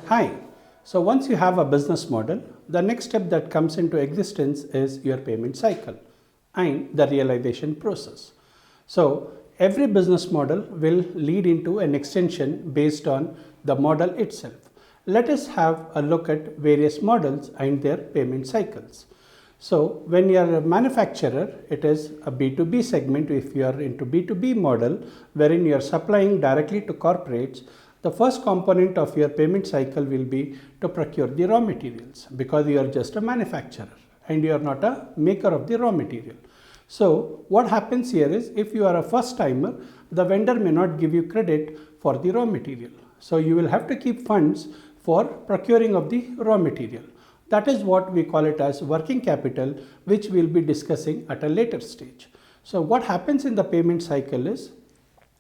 Hi. So once you have a business model, the next step that comes into existence is your payment cycle and the realization process. So every business model will lead into an extension based on the model itself. Let us have a look at various models and their payment cycles. So when you are a manufacturer, it is a B2B segment. If you are into B2b model, wherein you are supplying directly to corporates, the first component of your payment cycle will be to procure the raw materials, because you are just a manufacturer and you are not a maker of the raw material. So what happens here is, if you are a first timer, the vendor may not give you credit for the raw material. So you will have to keep funds for procuring of the raw material. That is what we call it as working capital, which we will be discussing at a later stage. So what happens in the payment cycle is,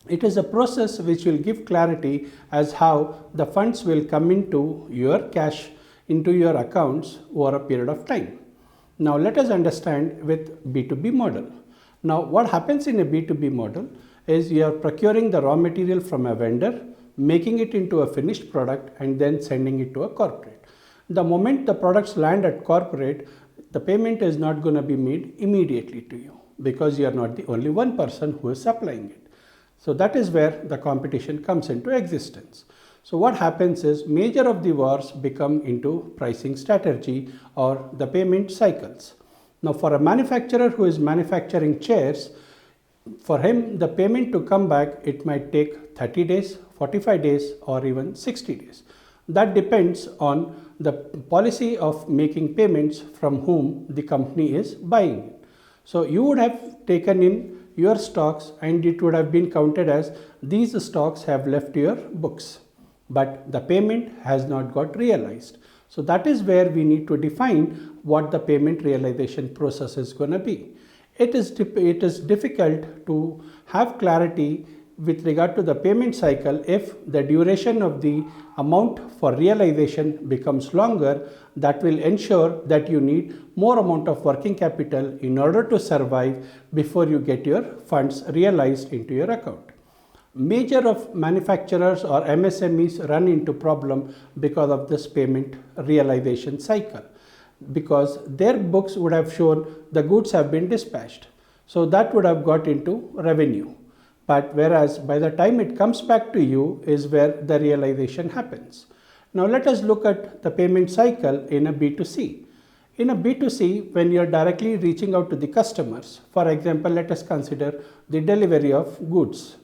it is a process which will give clarity as how the funds will come into your cash, into your accounts over a period of time. Now let us understand with B2B model. Now what happens in a B2B model is, you are procuring the raw material from a vendor, making it into a finished product and then sending it to a corporate. The moment the products land at corporate, the payment is not going to be made immediately to you, because you are not the only one person who is supplying it. So that is where the competition comes into existence. So what happens is, major of the wars become into pricing strategy or the payment cycles. Now for a manufacturer who is manufacturing chairs, for him the payment to come back, it might take 30 days, 45 days or even 60 days. That depends on the policy of making payments from whom the company is buying. So you would have taken in your stocks and it would have been counted as these stocks have left your books, but the payment has not got realized. So that is where we need to define what the payment realization process is going to be. It is difficult to have clarity with regard to the payment cycle if the duration of the amount for realization becomes longer. That will ensure that you need more amount of working capital in order to survive before you get your funds realized into your account. Major of manufacturers or MSMEs run into problem because of this payment realization cycle, because their books would have shown the goods have been dispatched. So that would have got into revenue. But whereas by the time it comes back to you is where the realization happens. Now let us look at the payment cycle in a B2C. In a B2C, when you are directly reaching out to the customers, for example, let us consider the delivery of goods.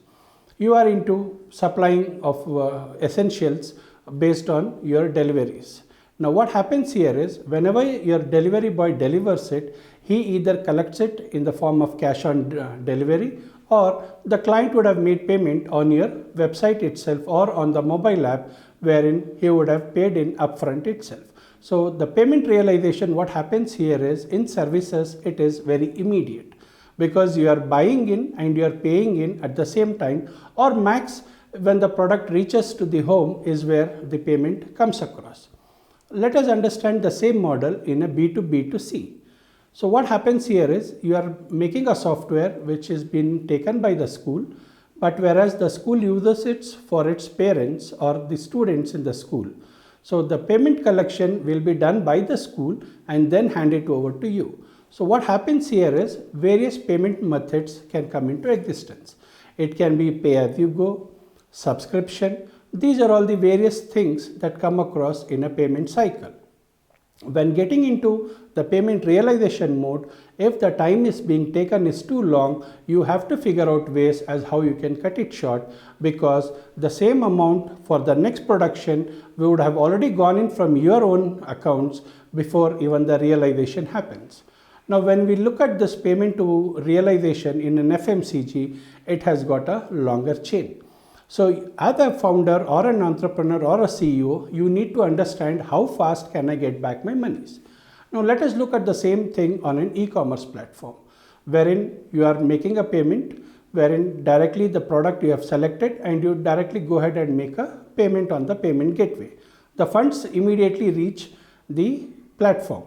You are into supplying of essentials based on your deliveries. Now what happens here is, whenever your delivery boy delivers it, he either collects it in the form of cash on delivery, or the client would have made payment on your website itself or on the mobile app, wherein he would have paid in upfront itself. So the payment realization, what happens here is, in services it is very immediate, because you are buying in and you are paying in at the same time, or max when the product reaches to the home is where the payment comes across. Let us understand the same model in a B2B2C. So what happens here is, you are making a software which is being taken by the school, but whereas the school uses it for its parents or the students in the school. So the payment collection will be done by the school and then handed over to you. So what happens here is, various payment methods can come into existence. It can be pay as you go, subscription. These are all the various things that come across in a payment cycle. When getting into the payment realization mode, if the time is being taken is too long, you have to figure out ways as how you can cut it short, because the same amount for the next production would have already gone in from your own accounts before even the realization happens. Now when we look at this payment to realization in an FMCG, it has got a longer chain. So as a founder or an entrepreneur or a CEO, you need to understand how fast can I get back my monies. Now let us look at the same thing on an e-commerce platform, wherein you are making a payment, wherein directly the product you have selected and you directly go ahead and make a payment on the payment gateway. The funds immediately reach the platform,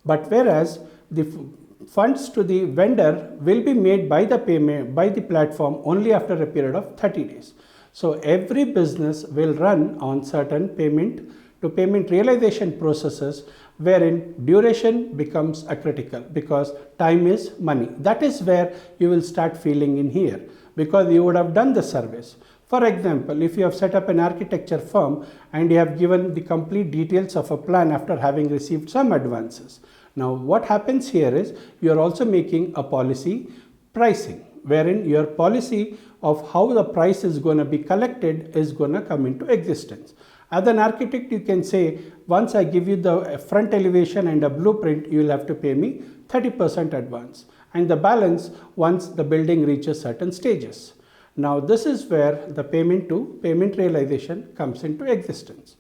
but whereas the funds to the vendor will be made by the platform only after a period of 30 days. So every business will run on certain payment to payment realization processes wherein duration becomes a critical because time is money. That is where you will start feeling in here because you would have done the service. For example, if you have set up an architecture firm and you have given the complete details of a plan after having received some advances. Now what happens here is you are also making a policy pricing wherein your policy of how the price is going to be collected is going to come into existence. As an architect, you can say, once I give you the front elevation and a blueprint, you will have to pay me 30% advance and the balance once the building reaches certain stages. Now this is where the payment to payment realization comes into existence.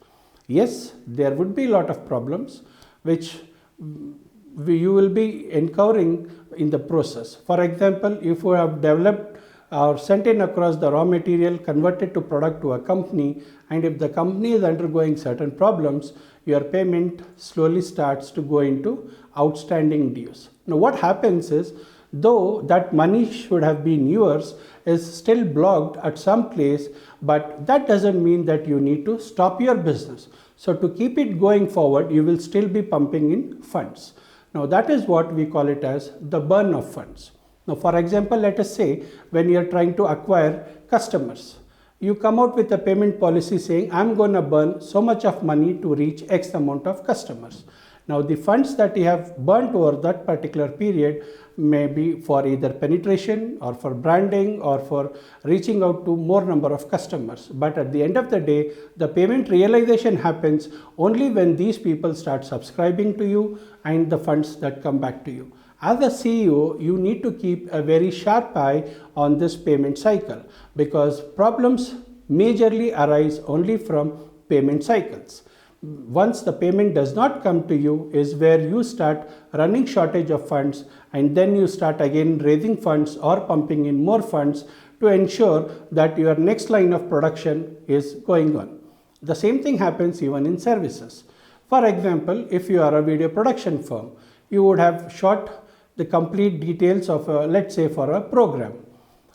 Yes, there would be a lot of problems which you will be encountering in the process. For example, if you have developed or sent in across the raw material converted to product to a company, and if the company is undergoing certain problems, your payment slowly starts to go into outstanding dues. Now what happens is, though that money should have been yours, is still blocked at some place, but that doesn't mean that you need to stop your business. So to keep it going forward, you will still be pumping in funds. Now that is what we call it as the burn of funds. Now for example, let us say when you are trying to acquire customers, you come out with a payment policy saying I'm going to burn so much of money to reach X amount of customers. Now the funds that you have burnt over that particular period may be for either penetration or for branding or for reaching out to more number of customers. But at the end of the day, the payment realization happens only when these people start subscribing to you and the funds that come back to you. As a CEO, you need to keep a very sharp eye on this payment cycle because problems majorly arise only from payment cycles. Once the payment does not come to you is where you start running shortage of funds and then you start again raising funds or pumping in more funds to ensure that your next line of production is going on. The same thing happens even in services. For example, if you are a video production firm, you would have shot the complete details of let's say for a program.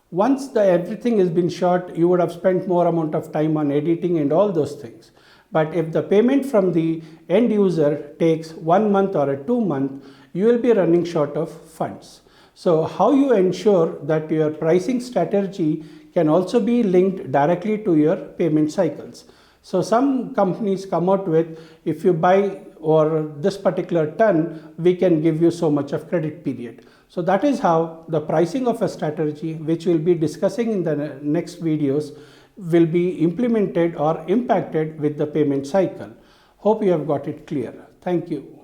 Once everything has been shot, you would have spent more amount of time on editing and all those things. But if the payment from the end user takes 1 month or 2 months, you will be running short of funds. So how you ensure that your pricing strategy can also be linked directly to your payment cycles. So some companies come out with, if you buy or this particular ton, we can give you so much of credit period. So that is how the pricing of a strategy, which we'll be discussing in the next videos, will be implemented or impacted with the payment cycle. Hope you have got it clear. Thank you.